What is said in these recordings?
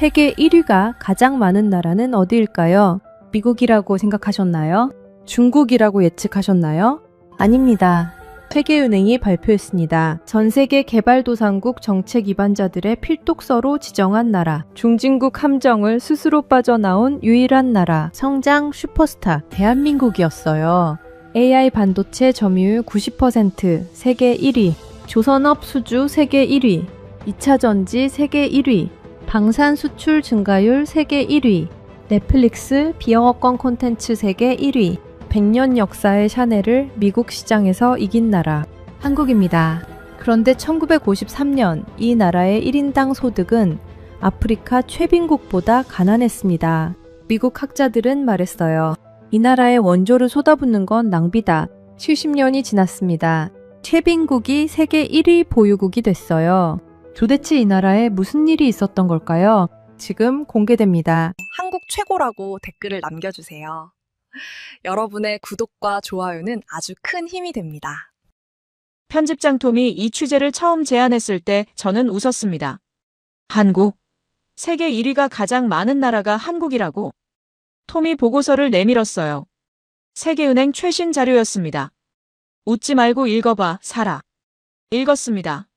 세계 1위가 가장 많은 나라는 어디일까요? 미국이라고 생각하셨나요? 중국이라고 예측하셨나요? 아닙니다. 세계은행이 발표했습니다. 전 세계 개발도상국 정책 위반자들의 필독서로 지정한 나라, 중진국 함정을 스스로 빠져나온 유일한 나라, 성장 슈퍼스타 대한민국이었어요. AI 반도체 점유율 90%, 세계 1위, 조선업 수주 세계 1위, 2차 전지 세계 1위, 방산 수출 증가율 세계 1위, 넷플릭스 비영어권 콘텐츠 세계 1위, 100년 역사의 샤넬을 미국 시장에서 이긴 나라, 한국입니다. 그런데 1953년 이 나라의 1인당 소득은 아프리카 최빈국보다 가난했습니다. 미국 학자들은 말했어요. 이 나라에 원조를 쏟아붓는 건 낭비다. 70년이 지났습니다. 최빈국이 세계 1위 보유국이 됐어요. 도대체 이 나라에 무슨 일이 있었던 걸까요? 지금 공개됩니다. 한국 최고라고 댓글을 남겨주세요. 여러분의 구독과 좋아요는 아주 큰 힘이 됩니다. 편집장 톰이 이 취재를 처음 제안했을 때 저는 웃었습니다. 한국? 세계 1위가 가장 많은 나라가 한국이라고? 톰이 보고서를 내밀었어요. 세계은행 최신 자료였습니다. 웃지 말고 읽어봐, 살아. 읽었습니다.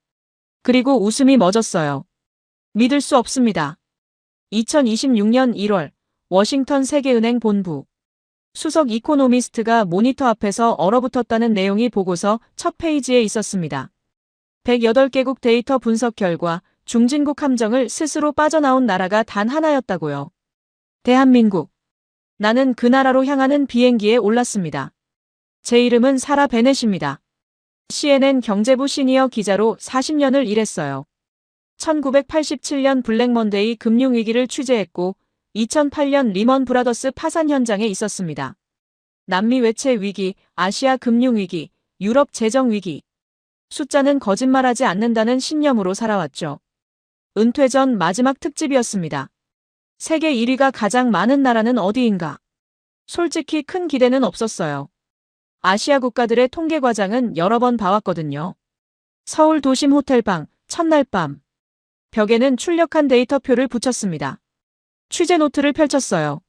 그리고 웃음이 멎었어요. 믿을 수 없습니다. 2026년 1월 워싱턴 세계은행 본부 수석 이코노미스트가 모니터 앞에서 얼어붙었다는 내용이 보고서 첫 페이지에 있었습니다. 108개국 데이터 분석 결과 중진국 함정을 스스로 빠져나온 나라가 단 하나였다고요. 대한민국. 나는 그 나라로 향하는 비행기에 올랐습니다. 제 이름은 사라 베넷입니다. CNN 경제부 시니어 기자로 40년을 일했어요. 1987년 블랙먼데이 금융위기를 취재했고 2008년 리먼 브라더스 파산 현장에 있었습니다. 남미 외채 위기, 아시아 금융위기, 유럽 재정위기. 숫자는 거짓말하지 않는다는 신념으로 살아왔죠. 은퇴 전 마지막 특집이었습니다. 세계 1위가 가장 많은 나라는 어디인가? 솔직히 큰 기대는 없었어요. 아시아 국가들의 통계 과장은 여러 번 봐왔거든요. 서울 도심 호텔방, 첫날 밤. 벽에는 출력한 데이터표를 붙였습니다. 취재 노트를 펼쳤어요.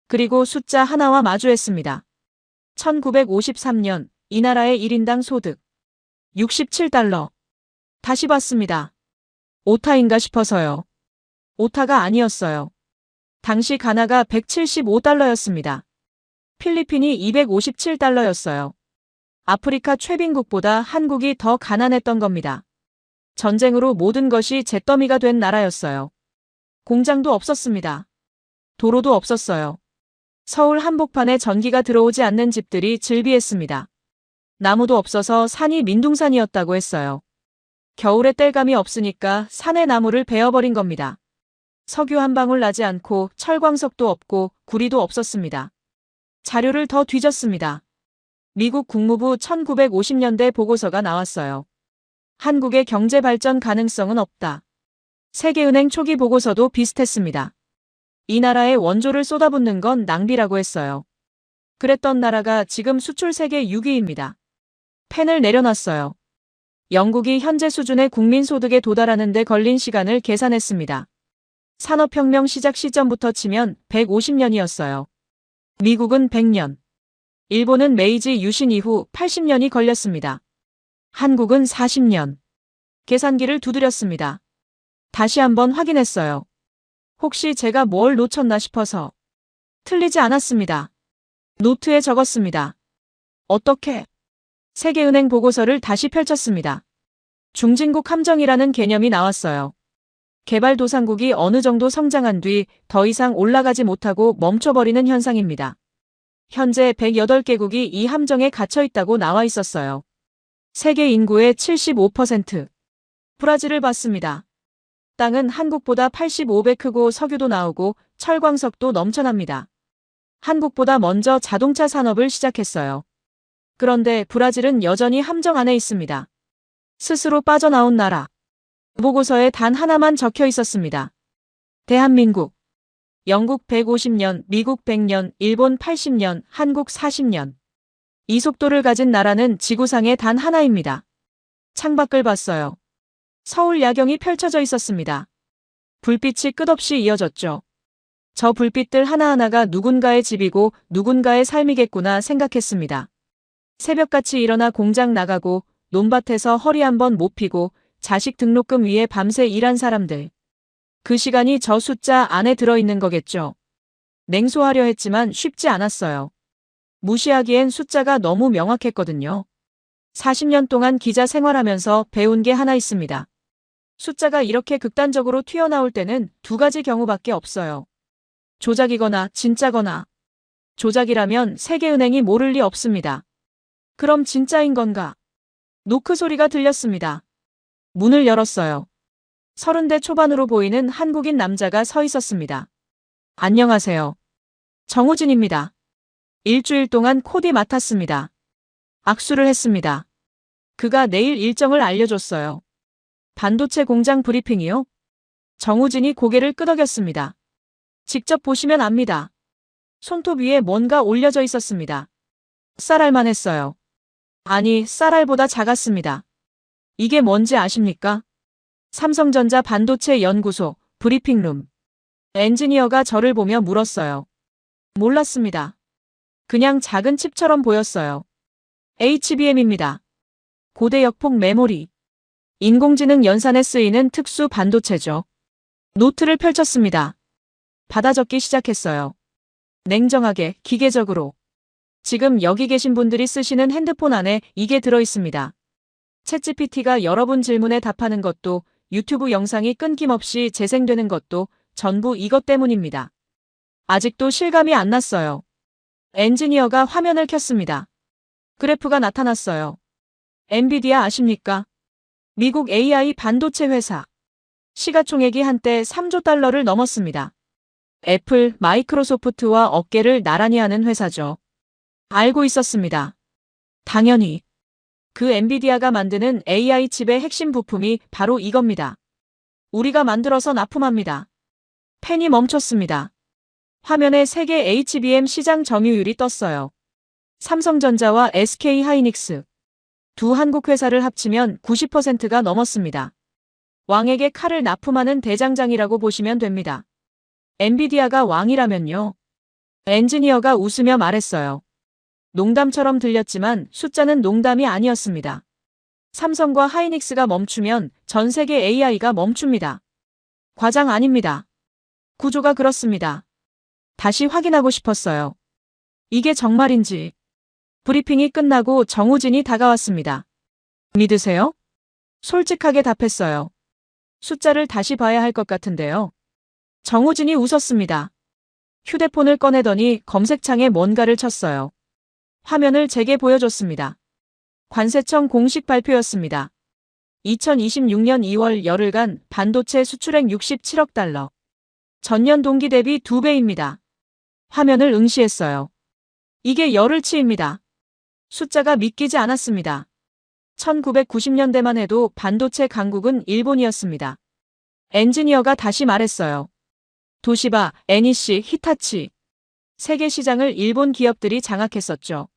그리고 숫자 하나와 마주했습니다. 1953년 이 나라의 1인당 소득. 67달러. 다시 봤습니다. 오타인가 싶어서요. 오타가 아니었어요. 당시 가나가 175달러였습니다. 필리핀이 257달러였어요. 아프리카 최빈국보다 한국이 더 가난했던 겁니다. 전쟁으로 모든 것이 잿더미가 된 나라였어요. 공장도 없었습니다. 도로도 없었어요. 서울 한복판에 전기가 들어오지 않는 집들이 즐비했습니다. 나무도 없어서 산이 민둥산이었다고 했어요. 겨울에 땔감이 없으니까 산의 나무를 베어버린 겁니다. 석유 한 방울 나지 않고 철광석도 없고 구리도 없었습니다. 자료를 더 뒤졌습니다. 미국 국무부 1950년대 보고서가 나왔어요. 한국의 경제 발전 가능성은 없다. 세계은행 초기 보고서도 비슷했습니다. 이 나라에 원조를 쏟아붓는 건 낭비라고 했어요. 그랬던 나라가 지금 수출 세계 6위입니다. 펜을 내려놨어요. 영국이 현재 수준의 국민소득에 도달하는 데 걸린 시간을 계산했습니다. 산업혁명 시작 시점부터 치면 150년이었어요. 미국은 100년. 일본은 메이지 유신 이후 80년이 걸렸습니다. 한국은 40년. 계산기를 두드렸습니다. 다시 한번 확인했어요. 혹시 제가 뭘 놓쳤나 싶어서. 틀리지 않았습니다. 노트에 적었습니다. 어떻게? 세계은행 보고서를 다시 펼쳤습니다. 중진국 함정이라는 개념이 나왔어요. 개발도상국이 어느 정도 성장한 뒤 더 이상 올라가지 못하고 멈춰버리는 현상입니다. 현재 108개국이 이 함정에 갇혀 있다고 나와 있었어요. 세계 인구의 75%. 브라질을 봤습니다. 땅은 한국보다 85배 크고 석유도 나오고 철광석도 넘쳐납니다. 한국보다 먼저 자동차 산업을 시작했어요. 그런데 브라질은 여전히 함정 안에 있습니다. 스스로 빠져나온 나라. 보고서에 단 하나만 적혀 있었습니다. 대한민국. 영국 150년, 미국 100년, 일본 80년, 한국 40년. 이 속도를 가진 나라는 지구상에 단 하나입니다. 창밖을 봤어요. 서울 야경이 펼쳐져 있었습니다. 불빛이 끝없이 이어졌죠. 저 불빛들 하나하나가 누군가의 집이고 누군가의 삶이겠구나 생각했습니다. 새벽같이 일어나 공장 나가고 논밭에서 허리 한번 못 펴고 자식 등록금 위에 밤새 일한 사람들. 그 시간이 저 숫자 안에 들어있는 거겠죠. 냉소하려 했지만 쉽지 않았어요. 무시하기엔 숫자가 너무 명확했거든요. 40년 동안 기자 생활하면서 배운 게 하나 있습니다. 숫자가 이렇게 극단적으로 튀어나올 때는 두 가지 경우밖에 없어요. 조작이거나 진짜거나. 조작이라면 세계은행이 모를 리 없습니다. 그럼 진짜인 건가? 노크 소리가 들렸습니다. 문을 열었어요. 30대 초반으로 보이는 한국인 남자가 서 있었습니다. 안녕하세요. 정우진입니다. 일주일 동안 코디 맡았습니다. 악수를 했습니다. 그가 내일 일정을 알려줬어요. 반도체 공장 브리핑이요? 정우진이 고개를 끄덕였습니다. 직접 보시면 압니다. 손톱 위에 뭔가 올려져 있었습니다. 쌀알만 했어요. 아니, 쌀알보다 작았습니다. 이게 뭔지 아십니까? 삼성전자 반도체 연구소 브리핑룸. 엔지니어가 저를 보며 물었어요. 몰랐습니다. 그냥 작은 칩처럼 보였어요. HBM입니다. 고대 역폭 메모리. 인공지능 연산에 쓰이는 특수 반도체죠. 노트를 펼쳤습니다. 받아 적기 시작했어요. 냉정하게, 기계적으로. 지금 여기 계신 분들이 쓰시는 핸드폰 안에 이게 들어있습니다. 챗GPT가 여러분 질문에 답하는 것도, 유튜브 영상이 끊김없이 재생되는 것도 전부 이것 때문입니다. 아직도 실감이 안 났어요. 엔지니어가 화면을 켰습니다. 그래프가 나타났어요. 엔비디아 아십니까? 미국 AI 반도체 회사. 시가총액이 한때 3조 달러를 넘었습니다. 애플, 마이크로소프트와 어깨를 나란히 하는 회사죠. 알고 있었습니다. 당연히. 그 엔비디아가 만드는 AI 칩의 핵심 부품이 바로 이겁니다. 우리가 만들어서 납품합니다. 펜이 멈췄습니다. 화면에 세계 HBM 시장 점유율이 떴어요. 삼성전자와 SK하이닉스. 두 한국 회사를 합치면 90%가 넘었습니다. 왕에게 칼을 납품하는 대장장이라고 보시면 됩니다. 엔비디아가 왕이라면요. 엔지니어가 웃으며 말했어요. 농담처럼 들렸지만 숫자는 농담이 아니었습니다. 삼성과 하이닉스가 멈추면 전 세계 AI가 멈춥니다. 과장 아닙니다. 구조가 그렇습니다. 다시 확인하고 싶었어요. 이게 정말인지. 브리핑이 끝나고 정우진이 다가왔습니다. 믿으세요? 솔직하게 답했어요. 숫자를 다시 봐야 할 것 같은데요. 정우진이 웃었습니다. 휴대폰을 꺼내더니 검색창에 뭔가를 쳤어요. 화면을 제게 보여줬습니다. 관세청 공식 발표였습니다. 2026년 2월 열흘간 반도체 수출액 67억 달러. 전년 동기 대비 2배입니다. 화면을 응시했어요. 이게 열흘치입니다. 숫자가 믿기지 않았습니다. 1990년대만 해도 반도체 강국은 일본이었습니다. 엔지니어가 다시 말했어요. 도시바, NEC, 히타치. 세계 시장을 일본 기업들이 장악했었죠.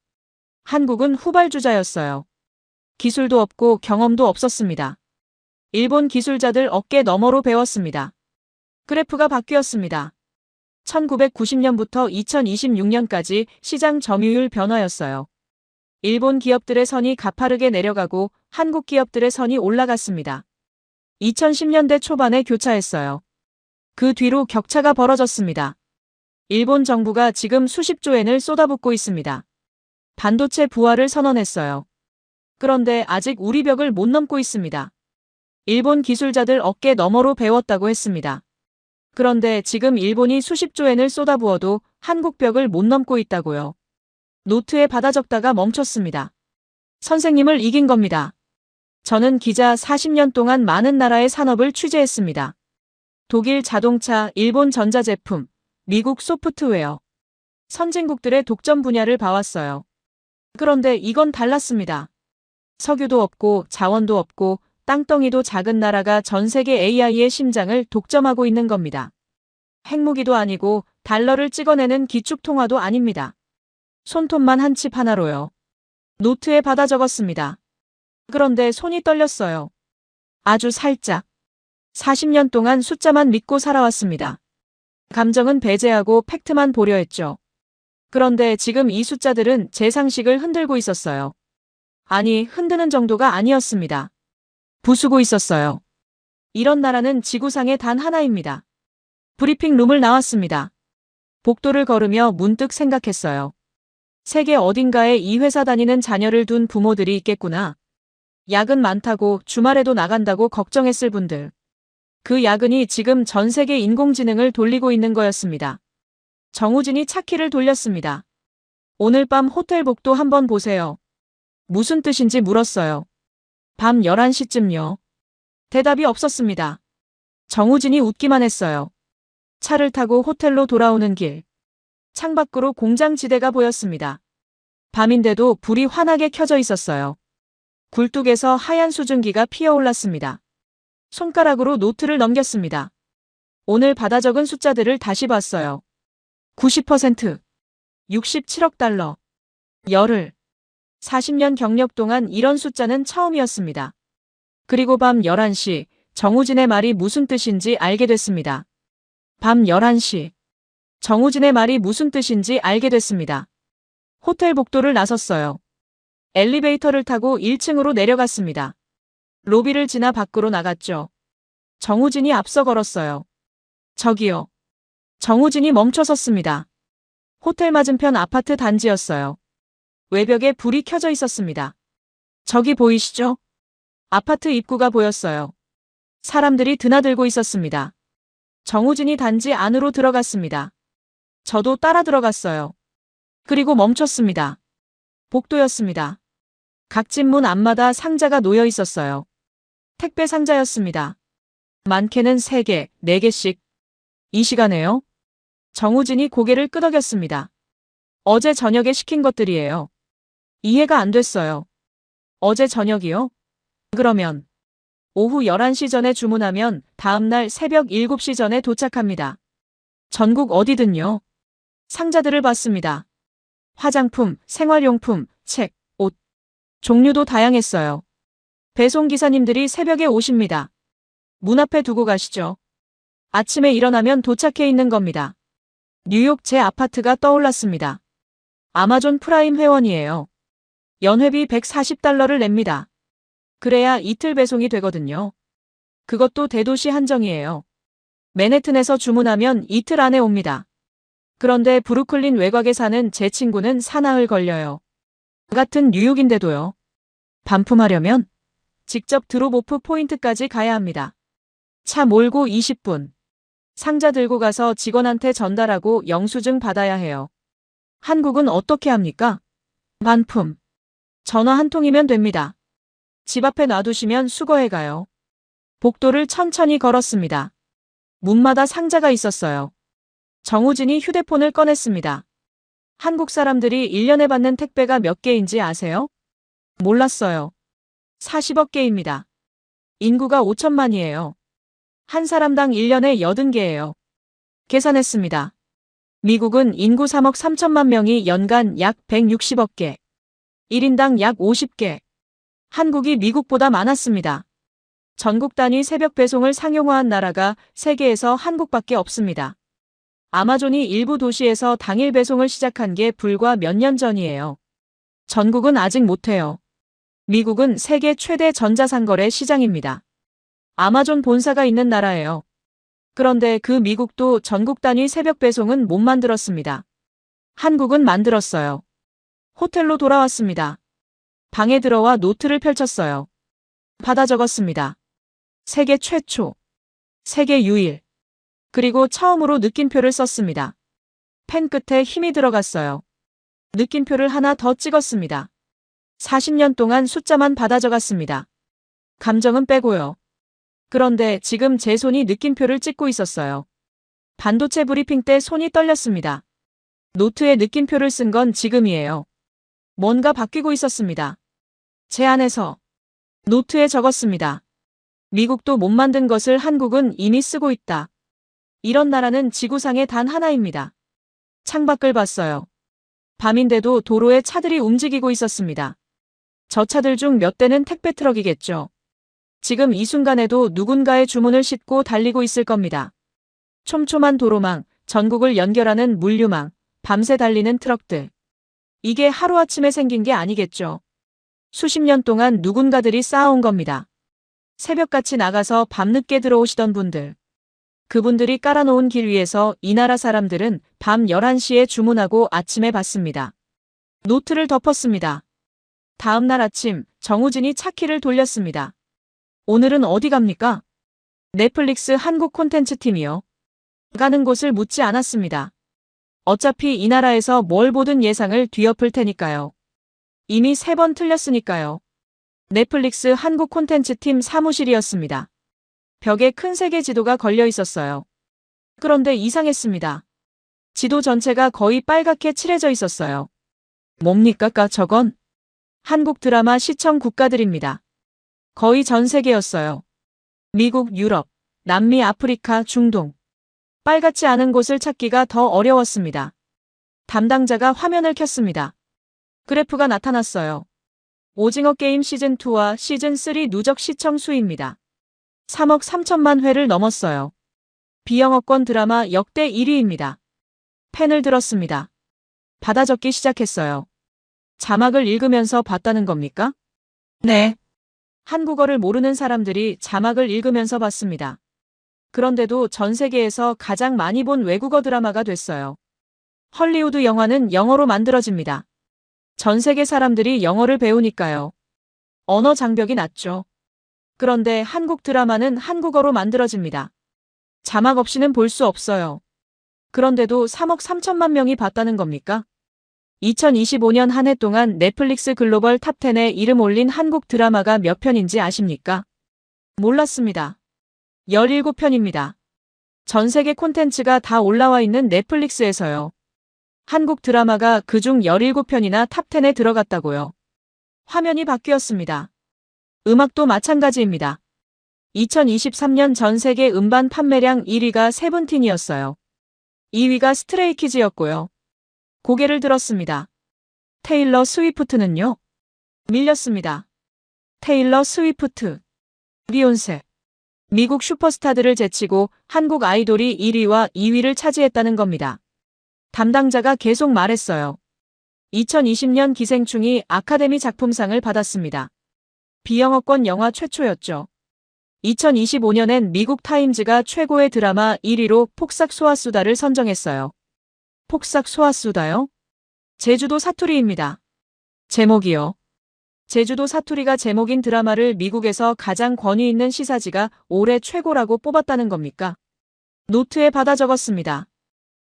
한국은 후발주자였어요. 기술도 없고 경험도 없었습니다. 일본 기술자들 어깨 너머로 배웠습니다. 그래프가 바뀌었습니다. 1990년부터 2026년까지 시장 점유율 변화였어요. 일본 기업들의 선이 가파르게 내려가고 한국 기업들의 선이 올라갔습니다. 2010년대 초반에 교차했어요. 그 뒤로 격차가 벌어졌습니다. 일본 정부가 지금 수십조 엔을 쏟아붓고 있습니다. 반도체 부활을 선언했어요. 그런데 아직 우리 벽을 못 넘고 있습니다. 일본 기술자들 어깨 너머로 배웠다고 했습니다. 그런데 지금 일본이 수십조 엔을 쏟아부어도 한국 벽을 못 넘고 있다고요. 노트에 받아 적다가 멈췄습니다. 선생님을 이긴 겁니다. 저는 기자 40년 동안 많은 나라의 산업을 취재했습니다. 독일 자동차, 일본 전자제품, 미국 소프트웨어. 선진국들의 독점 분야를 봐왔어요. 그런데 이건 달랐습니다. 석유도 없고 자원도 없고 땅덩이도 작은 나라가 전 세계 AI의 심장을 독점하고 있는 겁니다. 핵무기도 아니고 달러를 찍어내는 기축통화도 아닙니다. 손톱만 한 칩 하나로요. 노트에 받아 적었습니다. 그런데 손이 떨렸어요. 아주 살짝. 40년 동안 숫자만 믿고 살아왔습니다. 감정은 배제하고 팩트만 보려 했죠. 그런데 지금 이 숫자들은 제 상식을 흔들고 있었어요. 아니, 흔드는 정도가 아니었습니다. 부수고 있었어요. 이런 나라는 지구상에 단 하나입니다. 브리핑 룸을 나왔습니다. 복도를 걸으며 문득 생각했어요. 세계 어딘가에 이 회사 다니는 자녀를 둔 부모들이 있겠구나. 야근 많다고 주말에도 나간다고 걱정했을 분들. 그 야근이 지금 전 세계 인공지능을 돌리고 있는 거였습니다. 정우진이 차키를 돌렸습니다. 오늘 밤 호텔 복도 한번 보세요. 무슨 뜻인지 물었어요. 밤 11시쯤요. 대답이 없었습니다. 정우진이 웃기만 했어요. 차를 타고 호텔로 돌아오는 길. 창밖으로 공장 지대가 보였습니다. 밤인데도 불이 환하게 켜져 있었어요. 굴뚝에서 하얀 수증기가 피어올랐습니다. 손가락으로 노트를 넘겼습니다. 오늘 받아 적은 숫자들을 다시 봤어요. 90%, 67억 달러, 열흘, 40년 경력 동안 이런 숫자는 처음이었습니다. 그리고 밤 11시, 정우진의 말이 무슨 뜻인지 알게 됐습니다. 밤 11시, 정우진의 말이 무슨 뜻인지 알게 됐습니다. 호텔 복도를 나섰어요. 엘리베이터를 타고 1층으로 내려갔습니다. 로비를 지나 밖으로 나갔죠. 정우진이 앞서 걸었어요. 저기요. 정우진이 멈춰섰습니다. 호텔 맞은편 아파트 단지였어요. 외벽에 불이 켜져 있었습니다. 저기 보이시죠? 아파트 입구가 보였어요. 사람들이 드나들고 있었습니다. 정우진이 단지 안으로 들어갔습니다. 저도 따라 들어갔어요. 그리고 멈췄습니다. 복도였습니다. 각 집 문 앞마다 상자가 놓여 있었어요. 택배 상자였습니다. 많게는 3개, 4개씩. 이 시간에요? 정우진이 고개를 끄덕였습니다. 어제 저녁에 시킨 것들이에요. 이해가 안 됐어요. 어제 저녁이요? 그러면 오후 11시 전에 주문하면 다음날 새벽 7시 전에 도착합니다. 전국 어디든요. 상자들을 봤습니다. 화장품, 생활용품, 책, 옷. 종류도 다양했어요. 배송기사님들이 새벽에 오십니다. 문 앞에 두고 가시죠. 아침에 일어나면 도착해 있는 겁니다. 뉴욕 제 아파트가 떠올랐습니다. 아마존 프라임 회원이에요. 연회비 140달러를 냅니다. 그래야 이틀 배송이 되거든요. 그것도 대도시 한정이에요. 맨해튼에서 주문하면 이틀 안에 옵니다. 그런데 브루클린 외곽에 사는 제 친구는 사나흘 걸려요. 같은 뉴욕인데도요. 반품하려면 직접 드롭오프 포인트까지 가야 합니다. 차 몰고 20분. 상자 들고 가서 직원한테 전달하고 영수증 받아야 해요. 한국은 어떻게 합니까? 반품. 전화 한 통이면 됩니다. 집 앞에 놔두시면 수거해 가요. 복도를 천천히 걸었습니다. 문마다 상자가 있었어요. 정우진이 휴대폰을 꺼냈습니다. 한국 사람들이 1년에 받는 택배가 몇 개인지 아세요? 몰랐어요. 40억 개입니다. 인구가 5천만이에요. 한 사람당 1년에 80개예요. 계산했습니다. 미국은 인구 3억 3천만 명이 연간 약 160억 개. 1인당 약 50개. 한국이 미국보다 많았습니다. 전국 단위 새벽 배송을 상용화한 나라가 세계에서 한국밖에 없습니다. 아마존이 일부 도시에서 당일 배송을 시작한 게 불과 몇 년 전이에요. 전국은 아직 못해요. 미국은 세계 최대 전자상거래 시장입니다. 아마존 본사가 있는 나라예요. 그런데 그 미국도 전국 단위 새벽 배송은 못 만들었습니다. 한국은 만들었어요. 호텔로 돌아왔습니다. 방에 들어와 노트를 펼쳤어요. 받아 적었습니다. 세계 최초, 세계 유일, 그리고 처음으로 느낌표를 썼습니다. 펜 끝에 힘이 들어갔어요. 느낌표를 하나 더 찍었습니다. 40년 동안 숫자만 받아 적었습니다. 감정은 빼고요. 그런데 지금 제 손이 느낌표를 찍고 있었어요. 반도체 브리핑 때 손이 떨렸습니다. 노트에 느낌표를 쓴 건 지금이에요. 뭔가 바뀌고 있었습니다. 제 안에서 노트에 적었습니다. 미국도 못 만든 것을 한국은 이미 쓰고 있다. 이런 나라는 지구상에 단 하나입니다. 창밖을 봤어요. 밤인데도 도로에 차들이 움직이고 있었습니다. 저 차들 중 몇 대는 택배 트럭이겠죠. 지금 이 순간에도 누군가의 주문을 싣고 달리고 있을 겁니다. 촘촘한 도로망, 전국을 연결하는 물류망, 밤새 달리는 트럭들. 이게 하루아침에 생긴 게 아니겠죠. 수십 년 동안 누군가들이 쌓아온 겁니다. 새벽같이 나가서 밤늦게 들어오시던 분들. 그분들이 깔아놓은 길 위에서 이 나라 사람들은 밤 11시에 주문하고 아침에 받습니다. 노트를 덮었습니다. 다음 날 아침 정우진이 차키를 돌렸습니다. 오늘은 어디 갑니까? 넷플릭스 한국 콘텐츠 팀이요. 가는 곳을 묻지 않았습니다. 어차피 이 나라에서 뭘 보든 예상을 뒤엎을 테니까요. 이미 3번 틀렸으니까요. 넷플릭스 한국 콘텐츠 팀 사무실이었습니다. 벽에 큰 세계 지도가 걸려 있었어요. 그런데 이상했습니다. 지도 전체가 거의 빨갛게 칠해져 있었어요. 뭡니까 저건? 한국 드라마 시청 국가들입니다. 거의 전 세계였어요. 미국, 유럽, 남미, 아프리카, 중동. 빨갛지 않은 곳을 찾기가 더 어려웠습니다. 담당자가 화면을 켰습니다. 그래프가 나타났어요. 오징어 게임 시즌2와 시즌3 누적 시청 수입니다. 3억 3천만 회를 넘었어요. 비영어권 드라마 역대 1위입니다. 펜을 들었습니다. 받아 적기 시작했어요. 자막을 읽으면서 봤다는 겁니까? 네. 한국어를 모르는 사람들이 자막을 읽으면서 봤습니다. 그런데도 전 세계에서 가장 많이 본 외국어 드라마가 됐어요. 헐리우드 영화는 영어로 만들어집니다. 전 세계 사람들이 영어를 배우니까요. 언어 장벽이 낮죠. 그런데 한국 드라마는 한국어로 만들어집니다. 자막 없이는 볼 수 없어요. 그런데도 3억 3천만 명이 봤다는 겁니까? 2025년 한 해 동안 넷플릭스 글로벌 탑10에 이름 올린 한국 드라마가 몇 편인지 아십니까? 몰랐습니다. 17편입니다. 전 세계 콘텐츠가 다 올라와 있는 넷플릭스에서요. 한국 드라마가 그중 17편이나 탑10에 들어갔다고요. 화면이 바뀌었습니다. 음악도 마찬가지입니다. 2023년 전 세계 음반 판매량 1위가 세븐틴이었어요. 2위가 스트레이키즈였고요. 고개를 들었습니다. 테일러 스위프트는요? 밀렸습니다. 테일러 스위프트, 비욘세. 미국 슈퍼스타들을 제치고 한국 아이돌이 1위와 2위를 차지했다는 겁니다. 담당자가 계속 말했어요. 2020년 기생충이 아카데미 작품상을 받았습니다. 비영어권 영화 최초였죠. 2025년엔 미국 타임즈가 최고의 드라마 1위로 폭삭 소아수다를 선정했어요. 폭삭 소아수다요? 제주도 사투리입니다. 제목이요. 제주도 사투리가 제목인 드라마를 미국에서 가장 권위 있는 시사지가 올해 최고라고 뽑았다는 겁니까? 노트에 받아 적었습니다.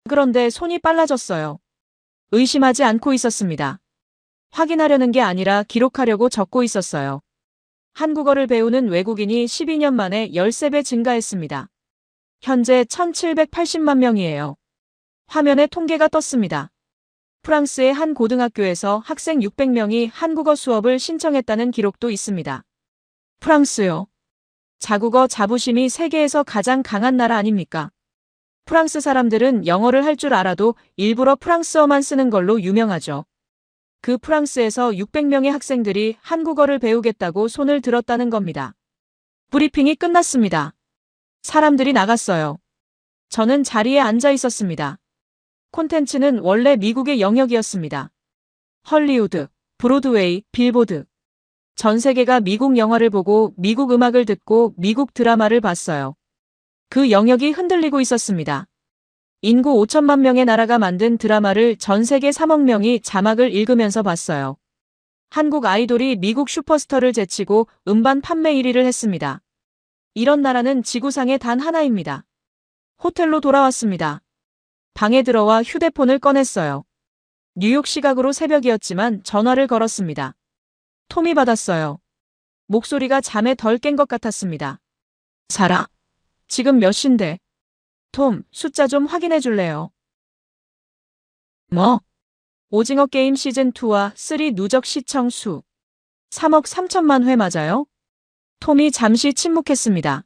그런데 손이 빨라졌어요. 의심하지 않고 있었습니다. 확인하려는 게 아니라 기록하려고 적고 있었어요. 한국어를 배우는 외국인이 12년 만에 13배 증가했습니다. 현재 1780만 명이에요. 화면에 통계가 떴습니다. 프랑스의 한 고등학교에서 학생 600명이 한국어 수업을 신청했다는 기록도 있습니다. 프랑스요. 자국어 자부심이 세계에서 가장 강한 나라 아닙니까? 프랑스 사람들은 영어를 할 줄 알아도 일부러 프랑스어만 쓰는 걸로 유명하죠. 그 프랑스에서 600명의 학생들이 한국어를 배우겠다고 손을 들었다는 겁니다. 브리핑이 끝났습니다. 사람들이 나갔어요. 저는 자리에 앉아 있었습니다. 콘텐츠는 원래 미국의 영역이었습니다. 헐리우드, 브로드웨이, 빌보드. 전 세계가 미국 영화를 보고 미국 음악을 듣고 미국 드라마를 봤어요. 그 영역이 흔들리고 있었습니다. 인구 5천만 명의 나라가 만든 드라마를 전 세계 3억 명이 자막을 읽으면서 봤어요. 한국 아이돌이 미국 슈퍼스타를 제치고 음반 판매 1위를 했습니다. 이런 나라는 지구상에 단 하나입니다. 호텔로 돌아왔습니다. 방에 들어와 휴대폰을 꺼냈어요. 뉴욕 시각으로 새벽이었지만 전화를 걸었습니다. 톰이 받았어요. 목소리가 잠에 덜 깬 것 같았습니다. 사라, 지금 몇 시인데? 톰, 숫자 좀 확인해 줄래요? 뭐? 오징어 게임 시즌2와 3 누적 시청 수. 3억 3천만 회 맞아요? 톰이 잠시 침묵했습니다.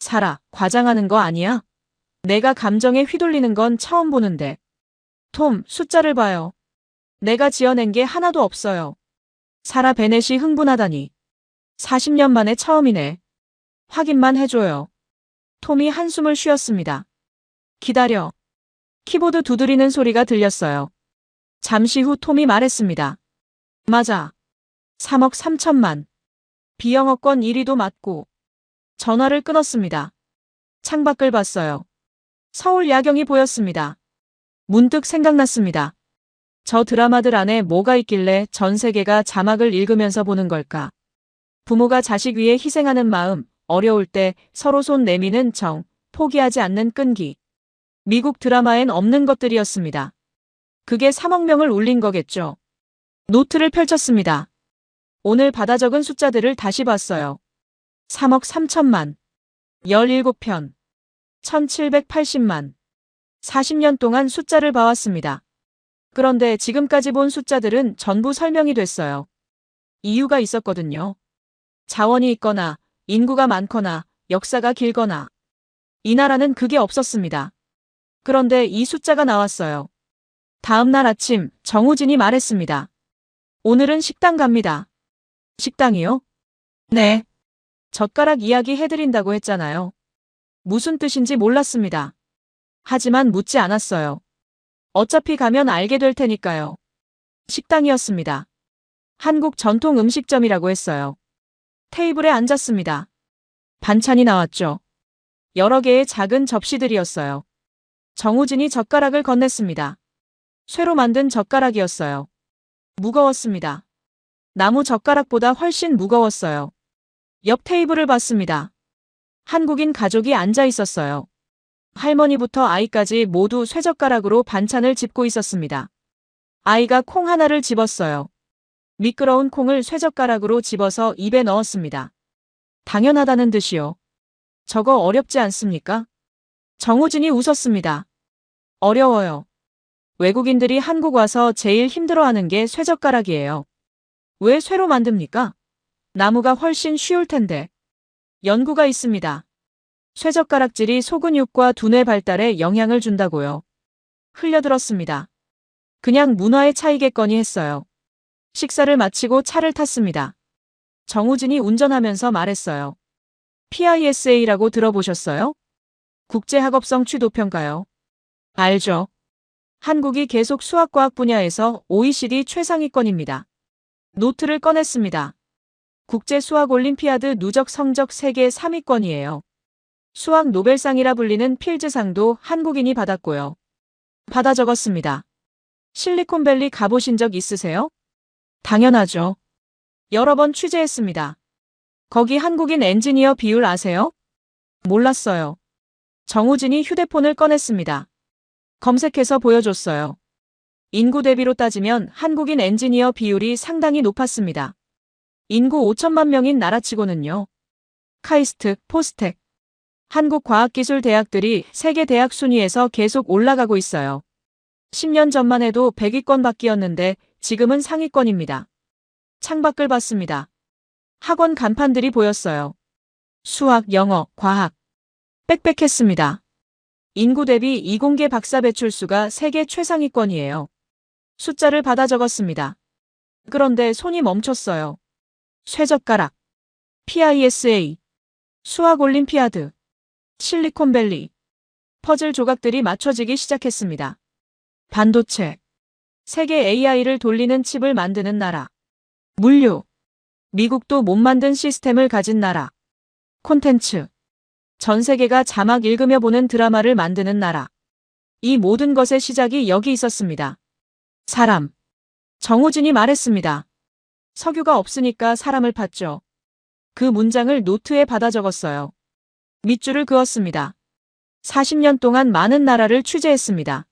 사라, 과장하는 거 아니야? 내가 감정에 휘둘리는 건 처음 보는데. 톰, 숫자를 봐요. 내가 지어낸 게 하나도 없어요. 사라 베넷이 흥분하다니. 40년 만에 처음이네. 확인만 해줘요. 톰이 한숨을 쉬었습니다. 기다려. 키보드 두드리는 소리가 들렸어요. 잠시 후 톰이 말했습니다. 맞아. 3억 3천만. 비영어권 1위도 맞고. 전화를 끊었습니다. 창밖을 봤어요. 서울 야경이 보였습니다. 문득 생각났습니다. 저 드라마들 안에 뭐가 있길래 전 세계가 자막을 읽으면서 보는 걸까? 부모가 자식 위해 희생하는 마음, 어려울 때 서로 손 내미는 정, 포기하지 않는 끈기. 미국 드라마엔 없는 것들이었습니다. 그게 3억 명을 울린 거겠죠. 노트를 펼쳤습니다. 오늘 받아 적은 숫자들을 다시 봤어요. 3억 3천만, 17편, 1780만. 40년 동안 숫자를 봐왔습니다. 그런데 지금까지 본 숫자들은 전부 설명이 됐어요. 이유가 있었거든요. 자원이 있거나, 인구가 많거나, 역사가 길거나. 이 나라는 그게 없었습니다. 그런데 이 숫자가 나왔어요. 다음 날 아침 정우진이 말했습니다. 오늘은 식당 갑니다. 식당이요? 네. 젓가락 이야기 해드린다고 했잖아요. 무슨 뜻인지 몰랐습니다. 하지만 묻지 않았어요. 어차피 가면 알게 될 테니까요. 식당이었습니다. 한국 전통 음식점이라고 했어요. 테이블에 앉았습니다. 반찬이 나왔죠. 여러 개의 작은 접시들이었어요. 정우진이 젓가락을 건넸습니다. 쇠로 만든 젓가락이었어요. 무거웠습니다. 나무 젓가락보다 훨씬 무거웠어요. 옆 테이블을 봤습니다. 한국인 가족이 앉아 있었어요. 할머니부터 아이까지 모두 쇠젓가락으로 반찬을 집고 있었습니다. 아이가 콩 하나를 집었어요. 미끄러운 콩을 쇠젓가락으로 집어서 입에 넣었습니다. 당연하다는 듯이요. 저거 어렵지 않습니까? 정우진이 웃었습니다. 어려워요. 외국인들이 한국 와서 제일 힘들어하는 게 쇠젓가락이에요. 왜 쇠로 만듭니까? 나무가 훨씬 쉬울 텐데. 연구가 있습니다. 쇠젓가락질이 소근육과 두뇌 발달에 영향을 준다고요. 흘려들었습니다. 그냥 문화의 차이겠거니 했어요. 식사를 마치고 차를 탔습니다. 정우진이 운전하면서 말했어요. PISA라고 들어보셨어요? 국제학업성 취도평가요. 알죠. 한국이 계속 수학과학 분야에서 OECD 최상위권입니다. 노트를 꺼냈습니다. 국제수학올림피아드 누적 성적 세계 3위권이에요. 수학 노벨상이라 불리는 필즈상도 한국인이 받았고요. 받아 적었습니다. 실리콘밸리 가보신 적 있으세요? 당연하죠. 여러 번 취재했습니다. 거기 한국인 엔지니어 비율 아세요? 몰랐어요. 정우진이 휴대폰을 꺼냈습니다. 검색해서 보여줬어요. 인구 대비로 따지면 한국인 엔지니어 비율이 상당히 높았습니다. 인구 5천만 명인 나라치고는요. 카이스트, 포스텍, 한국과학기술대학들이 세계 대학 순위에서 계속 올라가고 있어요. 10년 전만 해도 100위권 밖이었는데 지금은 상위권입니다. 창밖을 봤습니다. 학원 간판들이 보였어요. 수학, 영어, 과학. 빽빽했습니다. 인구 대비 이공계 박사 배출수가 세계 최상위권이에요. 숫자를 받아 적었습니다. 그런데 손이 멈췄어요. 쇠젓가락, PISA, 수학올림피아드, 실리콘밸리. 퍼즐 조각들이 맞춰지기 시작했습니다. 반도체, 세계 AI를 돌리는 칩을 만드는 나라. 물류, 미국도 못 만든 시스템을 가진 나라. 콘텐츠, 전 세계가 자막 읽으며 보는 드라마를 만드는 나라. 이 모든 것의 시작이 여기 있었습니다. 사람. 정우진이 말했습니다. 석유가 없으니까 사람을 팠죠. 그 문장을 노트에 받아 적었어요. 밑줄을 그었습니다. 40년 동안 많은 나라를 취재했습니다.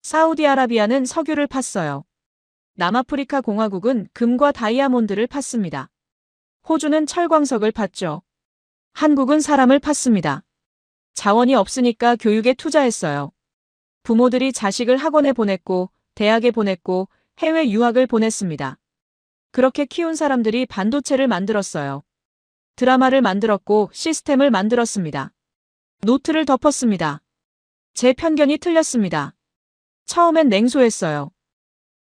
사우디아라비아는 석유를 팠어요. 남아프리카 공화국은 금과 다이아몬드를 팠습니다. 호주는 철광석을 팠죠. 한국은 사람을 팠습니다. 자원이 없으니까 교육에 투자했어요. 부모들이 자식을 학원에 보냈고, 대학에 보냈고, 해외 유학을 보냈습니다. 그렇게 키운 사람들이 반도체를 만들었어요. 드라마를 만들었고 시스템을 만들었습니다. 노트를 덮었습니다. 제 편견이 틀렸습니다. 처음엔 냉소했어요.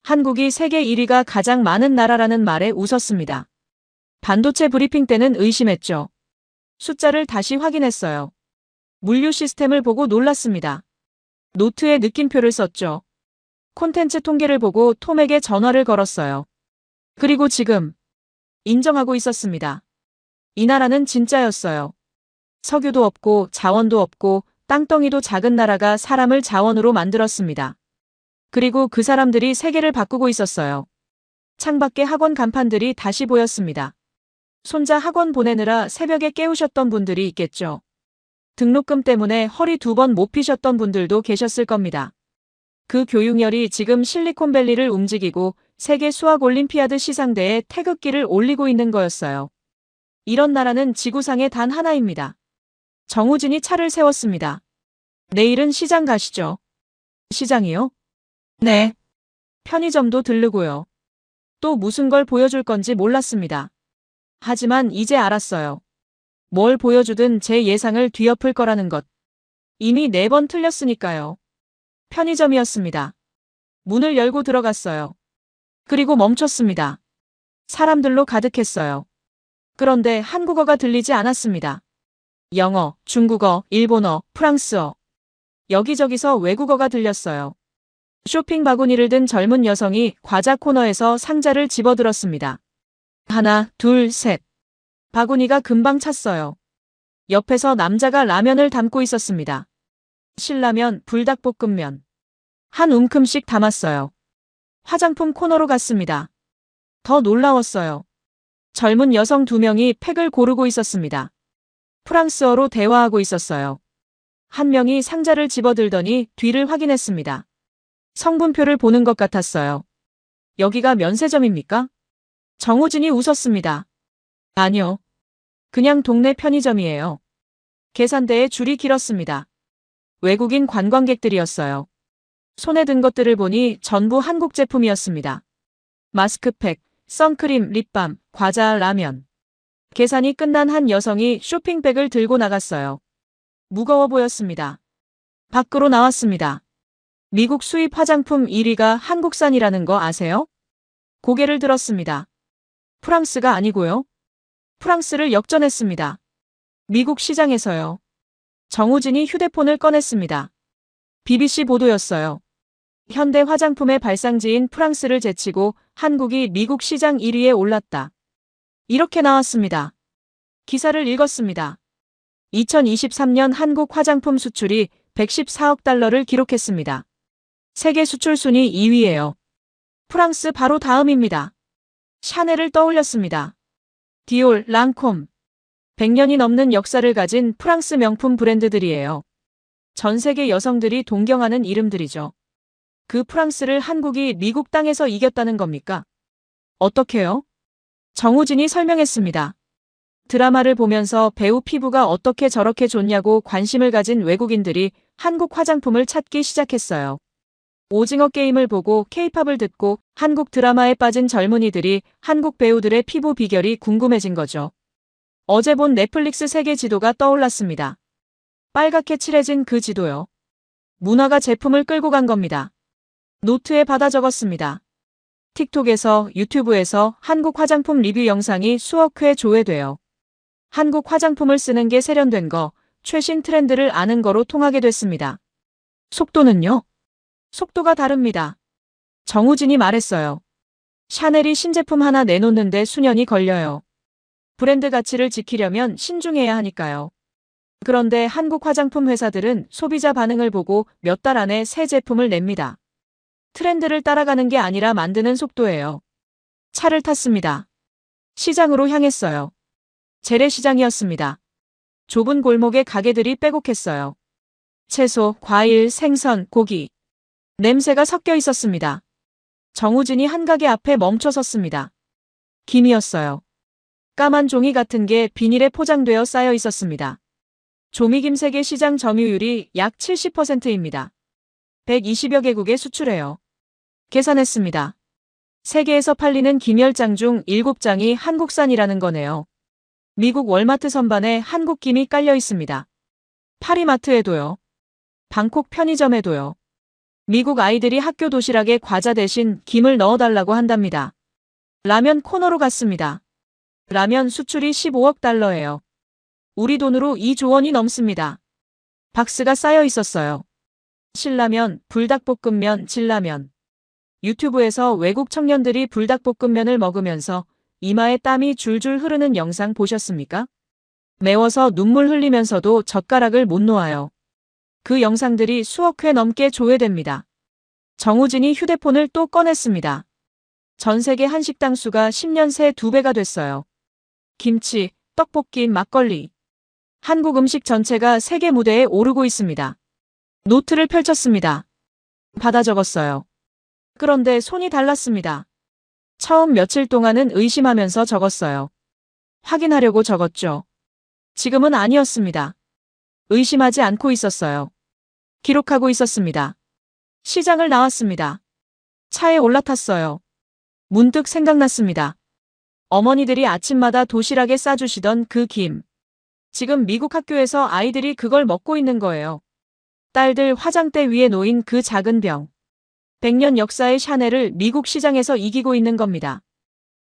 한국이 세계 1위가 가장 많은 나라라는 말에 웃었습니다. 반도체 브리핑 때는 의심했죠. 숫자를 다시 확인했어요. 물류 시스템을 보고 놀랐습니다. 노트에 느낌표를 썼죠. 콘텐츠 통계를 보고 톰에게 전화를 걸었어요. 그리고 지금 인정하고 있었습니다. 이 나라는 진짜였어요. 석유도 없고 자원도 없고 땅덩이도 작은 나라가 사람을 자원으로 만들었습니다. 그리고 그 사람들이 세계를 바꾸고 있었어요. 창밖에 학원 간판들이 다시 보였습니다. 손자 학원 보내느라 새벽에 깨우셨던 분들이 있겠죠. 등록금 때문에 허리 2번 못 피셨던 분들도 계셨을 겁니다. 그 교육열이 지금 실리콘밸리를 움직이고 세계 수학 올림피아드 시상대에 태극기를 올리고 있는 거였어요. 이런 나라는 지구상에 단 하나입니다. 정우진이 차를 세웠습니다. 내일은 시장 가시죠. 시장이요? 네. 편의점도 들르고요. 또 무슨 걸 보여줄 건지 몰랐습니다. 하지만 이제 알았어요. 뭘 보여주든 제 예상을 뒤엎을 거라는 것. 이미 4번 틀렸으니까요. 편의점이었습니다. 문을 열고 들어갔어요. 그리고 멈췄습니다. 사람들로 가득했어요. 그런데 한국어가 들리지 않았습니다. 영어, 중국어, 일본어, 프랑스어. 여기저기서 외국어가 들렸어요. 쇼핑 바구니를 든 젊은 여성이 과자 코너에서 상자를 집어들었습니다. 하나, 둘, 셋. 바구니가 금방 찼어요. 옆에서 남자가 라면을 담고 있었습니다. 신라면, 불닭볶음면. 한 움큼씩 담았어요. 화장품 코너로 갔습니다. 더 놀라웠어요. 젊은 여성 2명이 팩을 고르고 있었습니다. 프랑스어로 대화하고 있었어요. 한 명이 상자를 집어들더니 뒤를 확인했습니다. 성분표를 보는 것 같았어요. 여기가 면세점입니까? 정우진이 웃었습니다. 아니요. 그냥 동네 편의점이에요. 계산대에 줄이 길었습니다. 외국인 관광객들이었어요. 손에 든 것들을 보니 전부 한국 제품이었습니다. 마스크팩, 선크림, 립밤, 과자, 라면. 계산이 끝난 한 여성이 쇼핑백을 들고 나갔어요. 무거워 보였습니다. 밖으로 나왔습니다. 미국 수입 화장품 1위가 한국산이라는 거 아세요? 고개를 들었습니다. 프랑스가 아니고요. 프랑스를 역전했습니다. 미국 시장에서요. 정우진이 휴대폰을 꺼냈습니다. BBC 보도였어요. 현대 화장품의 발상지인 프랑스를 제치고 한국이 미국 시장 1위에 올랐다. 이렇게 나왔습니다. 기사를 읽었습니다. 2023년 한국 화장품 수출이 114억 달러를 기록했습니다. 세계 수출 순위 2위예요. 프랑스 바로 다음입니다. 샤넬을 떠올렸습니다. 디올, 랑콤. 100년이 넘는 역사를 가진 프랑스 명품 브랜드들이에요. 전 세계 여성들이 동경하는 이름들이죠. 그 프랑스를 한국이 미국 땅에서 이겼다는 겁니까? 어떻게요? 정우진이 설명했습니다. 드라마를 보면서 배우 피부가 어떻게 저렇게 좋냐고 관심을 가진 외국인들이 한국 화장품을 찾기 시작했어요. 오징어 게임을 보고 케이팝을 듣고 한국 드라마에 빠진 젊은이들이 한국 배우들의 피부 비결이 궁금해진 거죠. 어제 본 넷플릭스 세계 지도가 떠올랐습니다. 빨갛게 칠해진 그 지도요. 문화가 제품을 끌고 간 겁니다. 노트에 받아 적었습니다. 틱톡에서, 유튜브에서 한국 화장품 리뷰 영상이 수억 회 조회돼요. 한국 화장품을 쓰는 게 세련된 거, 최신 트렌드를 아는 거로 통하게 됐습니다. 속도는요? 속도가 다릅니다. 정우진이 말했어요. 샤넬이 신제품 하나 내놓는데 수년이 걸려요. 브랜드 가치를 지키려면 신중해야 하니까요. 그런데 한국 화장품 회사들은 소비자 반응을 보고 몇 달 안에 새 제품을 냅니다. 트렌드를 따라가는 게 아니라 만드는 속도예요. 차를 탔습니다. 시장으로 향했어요. 재래시장이었습니다. 좁은 골목에 가게들이 빼곡했어요. 채소, 과일, 생선, 고기. 냄새가 섞여 있었습니다. 정우진이 한 가게 앞에 멈춰 섰습니다. 김이었어요. 까만 종이 같은 게 비닐에 포장되어 쌓여 있었습니다. 조미김 세계 시장 점유율이 약 70%입니다. 120여 개국에 수출해요. 계산했습니다. 세계에서 팔리는 김열장 중 7장이 한국산이라는 거네요. 미국 월마트 선반에 한국 김이 깔려 있습니다. 파리마트에도요. 방콕 편의점에도요. 미국 아이들이 학교 도시락에 과자 대신 김을 넣어달라고 한답니다. 라면 코너로 갔습니다. 라면 수출이 15억 달러예요. 우리 돈으로 2조 원이 넘습니다. 박스가 쌓여 있었어요. 신라면, 불닭볶음면, 진라면. 유튜브에서 외국 청년들이 불닭볶음면을 먹으면서 이마에 땀이 줄줄 흐르는 영상 보셨습니까? 매워서 눈물 흘리면서도 젓가락을 못 놓아요. 그 영상들이 수억 회 넘게 조회됩니다. 정우진이 휴대폰을 또 꺼냈습니다. 전 세계 한식당 수가 10년 새 2배가 됐어요. 김치, 떡볶이, 막걸리. 한국 음식 전체가 세계 무대에 오르고 있습니다. 노트를 펼쳤습니다. 받아 적었어요. 그런데 손이 달랐습니다. 처음 며칠 동안은 의심하면서 적었어요. 확인하려고 적었죠. 지금은 아니었습니다. 의심하지 않고 있었어요. 기록하고 있었습니다. 시장을 나왔습니다. 차에 올라탔어요. 문득 생각났습니다. 어머니들이 아침마다 도시락에 싸주시던 그 김. 지금 미국 학교에서 아이들이 그걸 먹고 있는 거예요. 딸들 화장대 위에 놓인 그 작은 병. 100년 역사의 샤넬을 미국 시장에서 이기고 있는 겁니다.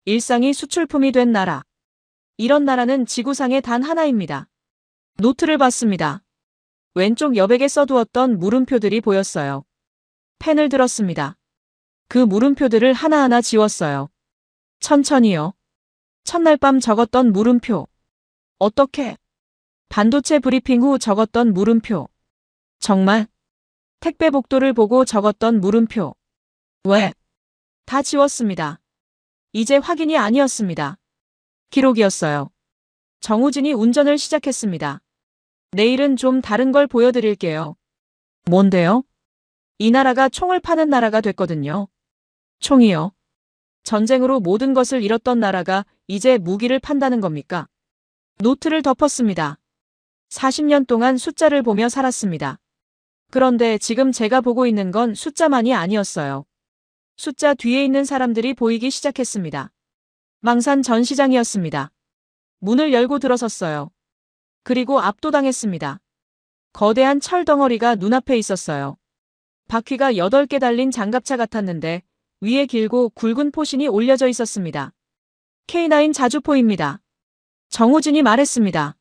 일상이 수출품이 된 나라. 이런 나라는 지구상에 단 하나입니다. 노트를 봤습니다. 왼쪽 여백에 써두었던 물음표들이 보였어요. 펜을 들었습니다. 그 물음표들을 하나하나 지웠어요. 천천히요. 첫날 밤 적었던 물음표. 어떻게? 반도체 브리핑 후 적었던 물음표. 정말? 택배 복도를 보고 적었던 물음표. 왜? 다 지웠습니다. 이제 확인이 아니었습니다. 기록이었어요. 정우진이 운전을 시작했습니다. 내일은 좀 다른 걸 보여드릴게요. 뭔데요? 이 나라가 총을 파는 나라가 됐거든요. 총이요? 전쟁으로 모든 것을 잃었던 나라가 이제 무기를 판다는 겁니까? 노트를 덮었습니다. 40년 동안 숫자를 보며 살았습니다. 그런데 지금 제가 보고 있는 건 숫자만이 아니었어요. 숫자 뒤에 있는 사람들이 보이기 시작했습니다. 망산 전시장이었습니다. 문을 열고 들어섰어요. 그리고 압도당했습니다. 거대한 철 덩어리가 눈앞에 있었어요. 바퀴가 8개 달린 장갑차 같았는데 위에 길고 굵은 포신이 올려져 있었습니다. K9 자주포입니다. 정우진이 말했습니다.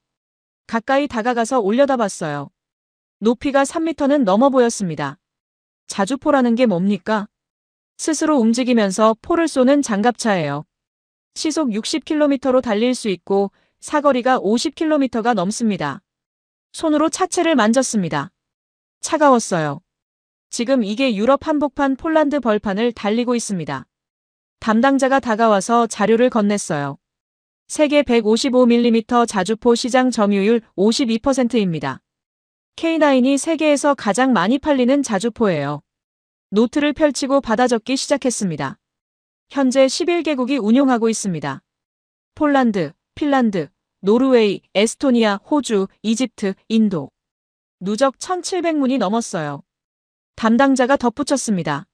가까이 다가가서 올려다봤어요. 높이가 3m는 넘어 보였습니다. 자주포라는 게 뭡니까? 스스로 움직이면서 포를 쏘는 장갑차예요. 시속 60km로 달릴 수 있고 사거리가 50km가 넘습니다. 손으로 차체를 만졌습니다. 차가웠어요. 지금 이게 유럽 한복판 폴란드 벌판을 달리고 있습니다. 담당자가 다가와서 자료를 건넸어요. 세계 155mm 자주포 시장 점유율 52%입니다. K9이 세계에서 가장 많이 팔리는 자주포예요. 노트를 펼치고 받아 적기 시작했습니다. 현재 11개국이 운용하고 있습니다. 폴란드, 핀란드, 노르웨이, 에스토니아, 호주, 이집트, 인도. 누적 1,700문이 넘었어요. 담당자가 덧붙였습니다.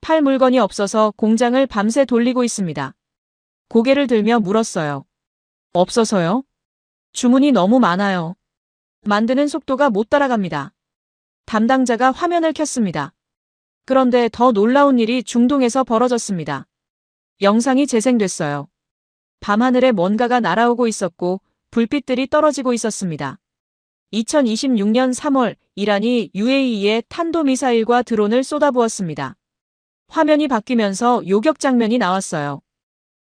팔 물건이 없어서 공장을 밤새 돌리고 있습니다. 고개를 들며 물었어요. 없어서요? 주문이 너무 많아요. 만드는 속도가 못 따라갑니다. 담당자가 화면을 켰습니다. 그런데 더 놀라운 일이 중동에서 벌어졌습니다. 영상이 재생됐어요. 밤하늘에 뭔가가 날아오고 있었고 불빛들이 떨어지고 있었습니다. 2026년 3월 이란이 UAE에 탄도미사일과 드론을 쏟아부었습니다. 화면이 바뀌면서 요격 장면이 나왔어요.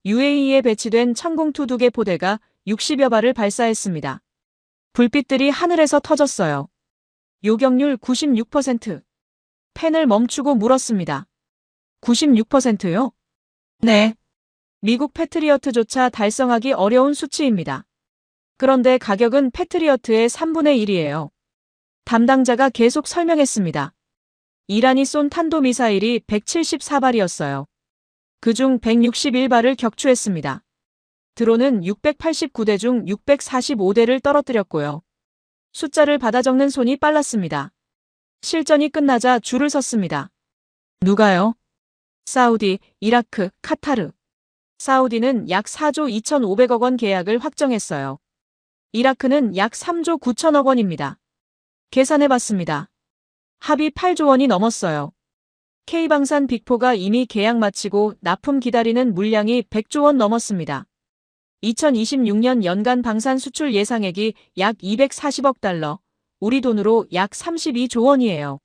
UAE에 배치된 천공투 2개 포대가 60여 발을 발사했습니다. 불빛들이 하늘에서 터졌어요. 요격률 96%. 펜을 멈추고 물었습니다. 96%요? 네. 미국 패트리어트조차 달성하기 어려운 수치입니다. 그런데 가격은 패트리어트의 3분의 1이에요. 담당자가 계속 설명했습니다. 이란이 쏜 탄도미사일이 174발이었어요. 그중 161발을 격추했습니다. 드론은 689대 중 645대를 떨어뜨렸고요. 숫자를 받아 적는 손이 빨랐습니다. 실전이 끝나자 줄을 섰습니다. 누가요? 사우디, 이라크, 카타르. 사우디는 약 4조 2,500억 원 계약을 확정했어요. 이라크는 약 3조 9천억 원입니다. 계산해봤습니다. 합의 8조 원이 넘었어요. K방산 빅4가 이미 계약 마치고 납품 기다리는 물량이 100조 원 넘었습니다. 2026년 연간 방산 수출 예상액이 약 240억 달러, 우리 돈으로 약 32조 원이에요.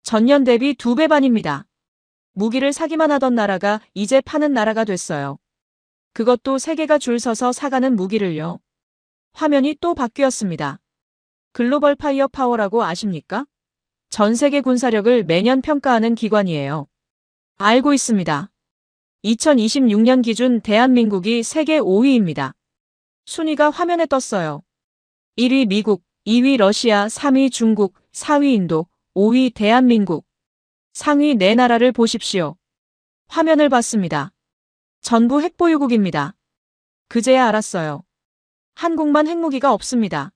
전년 대비 2배 반입니다. 무기를 사기만 하던 나라가 이제 파는 나라가 됐어요. 그것도 세계가 줄 서서 사가는 무기를요. 화면이 또 바뀌었습니다. 글로벌 파이어 파워라고 아십니까? 전 세계 군사력을 매년 평가하는 기관이에요. 알고 있습니다. 2026년 기준 대한민국이 세계 5위입니다. 순위가 화면에 떴어요. 1위 미국, 2위 러시아, 3위 중국, 4위 인도, 5위 대한민국. 상위 4나라를 보십시오. 화면을 봤습니다. 전부 핵보유국입니다. 그제야 알았어요. 한국만 핵무기가 없습니다.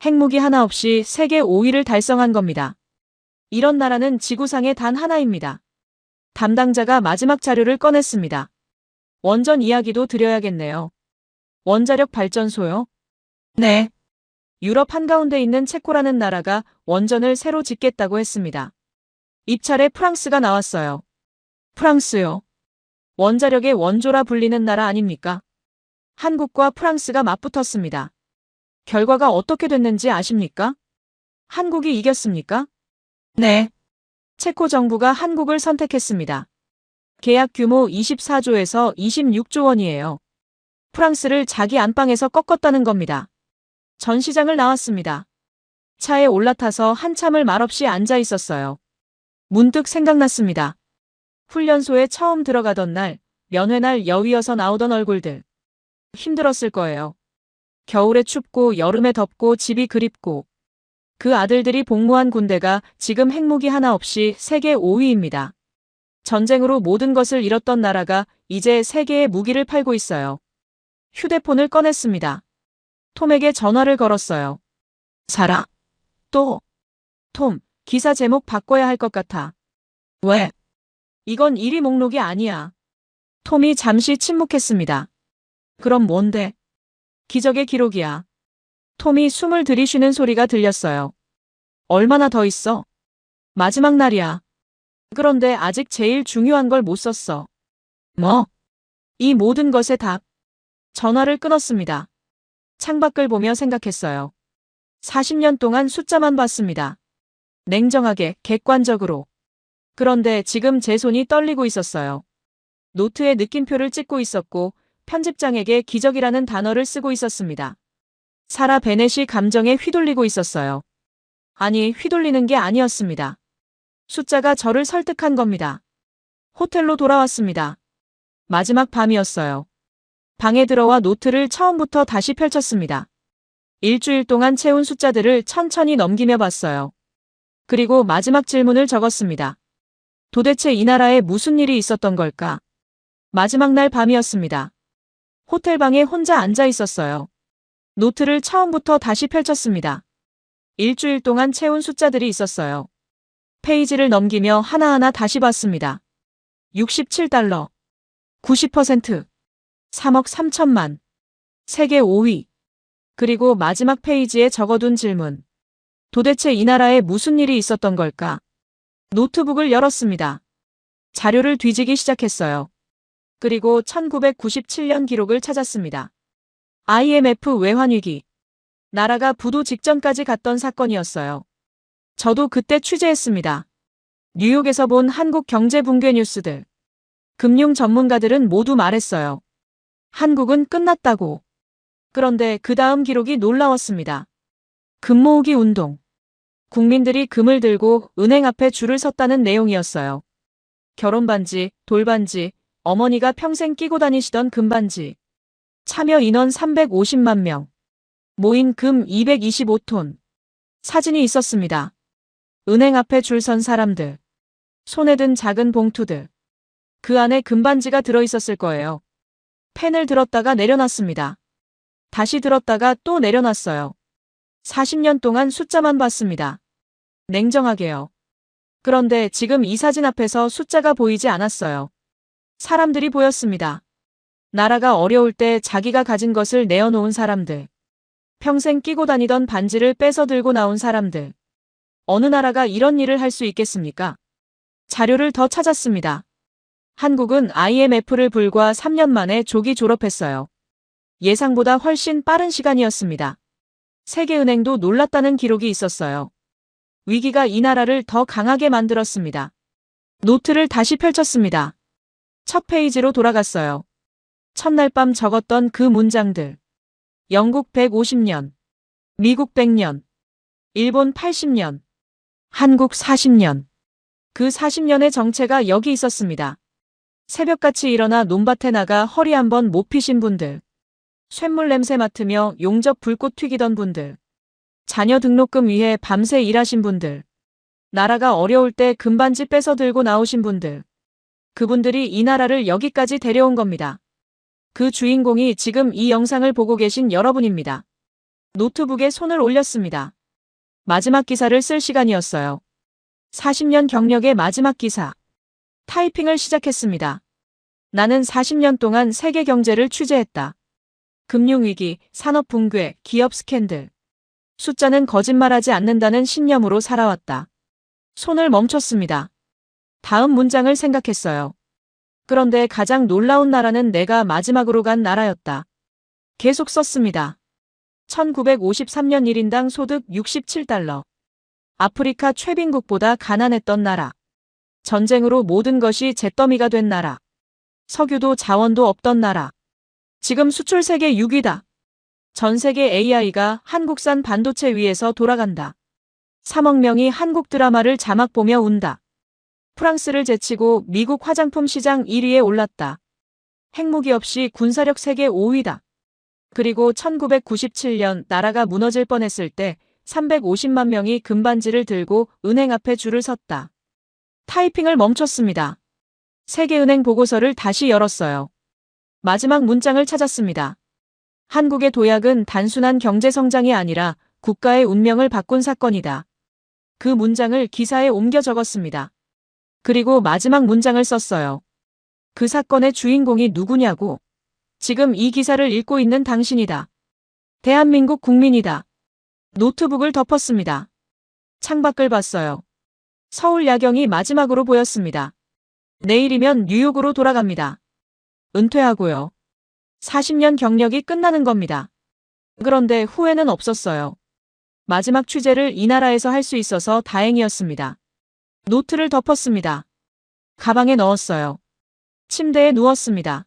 핵무기 하나 없이 세계 5위를 달성한 겁니다. 이런 나라는 지구상에 단 하나입니다. 담당자가 마지막 자료를 꺼냈습니다. 원전 이야기도 드려야겠네요. 원자력 발전소요? 네. 유럽 한가운데 있는 체코라는 나라가 원전을 새로 짓겠다고 했습니다. 입찰에 프랑스가 나왔어요. 프랑스요. 원자력의 원조라 불리는 나라 아닙니까? 한국과 프랑스가 맞붙었습니다. 결과가 어떻게 됐는지 아십니까? 한국이 이겼습니까? 네. 체코 정부가 한국을 선택했습니다. 계약 규모 24조에서 26조 원이에요. 프랑스를 자기 안방에서 꺾었다는 겁니다. 전시장을 나왔습니다. 차에 올라타서 한참을 말없이 앉아 있었어요. 문득 생각났습니다. 훈련소에 처음 들어가던 날, 면회날 여위어서 나오던 얼굴들. 힘들었을 거예요. 겨울에 춥고 여름에 덥고 집이 그립고. 그 아들들이 복무한 군대가 지금 핵무기 하나 없이 세계 5위입니다. 전쟁으로 모든 것을 잃었던 나라가 이제 세계에 무기를 팔고 있어요. 휴대폰을 꺼냈습니다. 톰에게 전화를 걸었어요. 사라. 또. 톰, 기사 제목 바꿔야 할 것 같아. 왜? 이건 1위 목록이 아니야. 톰이 잠시 침묵했습니다. 그럼 뭔데? 기적의 기록이야. 톰이 숨을 들이쉬는 소리가 들렸어요. 얼마나 더 있어? 마지막 날이야. 그런데 아직 제일 중요한 걸 못 썼어. 뭐? 이 모든 것의 답. 전화를 끊었습니다. 창밖을 보며 생각했어요. 40년 동안 숫자만 봤습니다. 냉정하게, 객관적으로. 그런데 지금 제 손이 떨리고 있었어요. 노트에 느낌표를 찍고 있었고 편집장에게 기적이라는 단어를 쓰고 있었습니다. 사라 베넷이 감정에 휘둘리고 있었어요. 아니, 휘둘리는 게 아니었습니다. 숫자가 저를 설득한 겁니다. 호텔로 돌아왔습니다. 마지막 밤이었어요. 방에 들어와 노트를 처음부터 다시 펼쳤습니다. 일주일 동안 채운 숫자들을 천천히 넘기며 봤어요. 그리고 마지막 질문을 적었습니다. 도대체 이 나라에 무슨 일이 있었던 걸까? 마지막 날 밤이었습니다. 호텔방에 혼자 앉아 있었어요. 노트를 처음부터 다시 펼쳤습니다. 일주일 동안 채운 숫자들이 있었어요. 페이지를 넘기며 하나하나 다시 봤습니다. 67달러, 90%, 3억 3천만, 세계 5위. 그리고 마지막 페이지에 적어둔 질문. 도대체 이 나라에 무슨 일이 있었던 걸까? 노트북을 열었습니다. 자료를 뒤지기 시작했어요. 그리고 1997년 기록을 찾았습니다. IMF 외환위기. 나라가 부도 직전까지 갔던 사건이었어요. 저도 그때 취재했습니다. 뉴욕에서 본 한국 경제 붕괴 뉴스들. 금융 전문가들은 모두 말했어요. 한국은 끝났다고. 그런데 그 다음 기록이 놀라웠습니다. 금 모으기 운동. 국민들이 금을 들고 은행 앞에 줄을 섰다는 내용이었어요. 결혼반지, 돌반지, 어머니가 평생 끼고 다니시던 금반지. 참여 인원 350만 명. 모인 금 225톤. 사진이 있었습니다. 은행 앞에 줄 선 사람들. 손에 든 작은 봉투들. 그 안에 금반지가 들어있었을 거예요. 펜을 들었다가 내려놨습니다. 다시 들었다가 또 내려놨어요. 40년 동안 숫자만 봤습니다. 냉정하게요. 그런데 지금 이 사진 앞에서 숫자가 보이지 않았어요. 사람들이 보였습니다. 나라가 어려울 때 자기가 가진 것을 내어놓은 사람들. 평생 끼고 다니던 반지를 뺏어 들고 나온 사람들. 어느 나라가 이런 일을 할 수 있겠습니까? 자료를 더 찾았습니다. 한국은 IMF를 불과 3년 만에 조기 졸업했어요. 예상보다 훨씬 빠른 시간이었습니다. 세계은행도 놀랐다는 기록이 있었어요. 위기가 이 나라를 더 강하게 만들었습니다. 노트를 다시 펼쳤습니다. 첫 페이지로 돌아갔어요. 첫날 밤 적었던 그 문장들. 영국 150년, 미국 100년, 일본 80년, 한국 40년. 그 40년의 정체가 여기 있었습니다. 새벽같이 일어나 논밭에 나가 허리 한번 못 피신 분들. 쇳물 냄새 맡으며 용접 불꽃 튀기던 분들. 자녀 등록금 위해 밤새 일하신 분들. 나라가 어려울 때 금반지 뺏어 들고 나오신 분들. 그분들이 이 나라를 여기까지 데려온 겁니다. 그 주인공이 지금 이 영상을 보고 계신 여러분입니다. 노트북에 손을 올렸습니다. 마지막 기사를 쓸 시간이었어요. 40년 경력의 마지막 기사. 타이핑을 시작했습니다. 나는 40년 동안 세계 경제를 취재했다. 금융위기, 산업붕괴, 기업 스캔들. 숫자는 거짓말하지 않는다는 신념으로 살아왔다. 손을 멈췄습니다. 다음 문장을 생각했어요. 그런데 가장 놀라운 나라는 내가 마지막으로 간 나라였다. 계속 썼습니다. 1953년 1인당 소득 67달러. 아프리카 최빈국보다 가난했던 나라. 전쟁으로 모든 것이 잿더미가 된 나라. 석유도 자원도 없던 나라. 지금 수출 세계 6위다. 전 세계 AI가 한국산 반도체 위에서 돌아간다. 3억 명이 한국 드라마를 자막 보며 운다. 프랑스를 제치고 미국 화장품 시장 1위에 올랐다. 핵무기 없이 군사력 세계 5위다. 그리고 1997년 나라가 무너질 뻔했을 때 350만 명이 금반지를 들고 은행 앞에 줄을 섰다. 타이핑을 멈췄습니다. 세계은행 보고서를 다시 열었어요. 마지막 문장을 찾았습니다. 한국의 도약은 단순한 경제성장이 아니라 국가의 운명을 바꾼 사건이다. 그 문장을 기사에 옮겨 적었습니다. 그리고 마지막 문장을 썼어요. 그 사건의 주인공이 누구냐고. 지금 이 기사를 읽고 있는 당신이다. 대한민국 국민이다. 노트북을 덮었습니다. 창밖을 봤어요. 서울 야경이 마지막으로 보였습니다. 내일이면 뉴욕으로 돌아갑니다. 은퇴하고요. 40년 경력이 끝나는 겁니다. 그런데 후회는 없었어요. 마지막 취재를 이 나라에서 할 수 있어서 다행이었습니다. 노트를 덮었습니다. 가방에 넣었어요. 침대에 누웠습니다.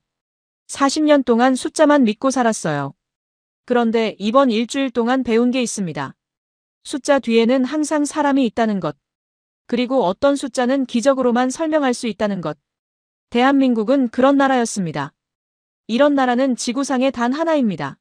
40년 동안 숫자만 믿고 살았어요. 그런데 이번 일주일 동안 배운 게 있습니다. 숫자 뒤에는 항상 사람이 있다는 것. 그리고 어떤 숫자는 기적으로만 설명할 수 있다는 것. 대한민국은 그런 나라였습니다. 이런 나라는 지구상에 단 하나입니다.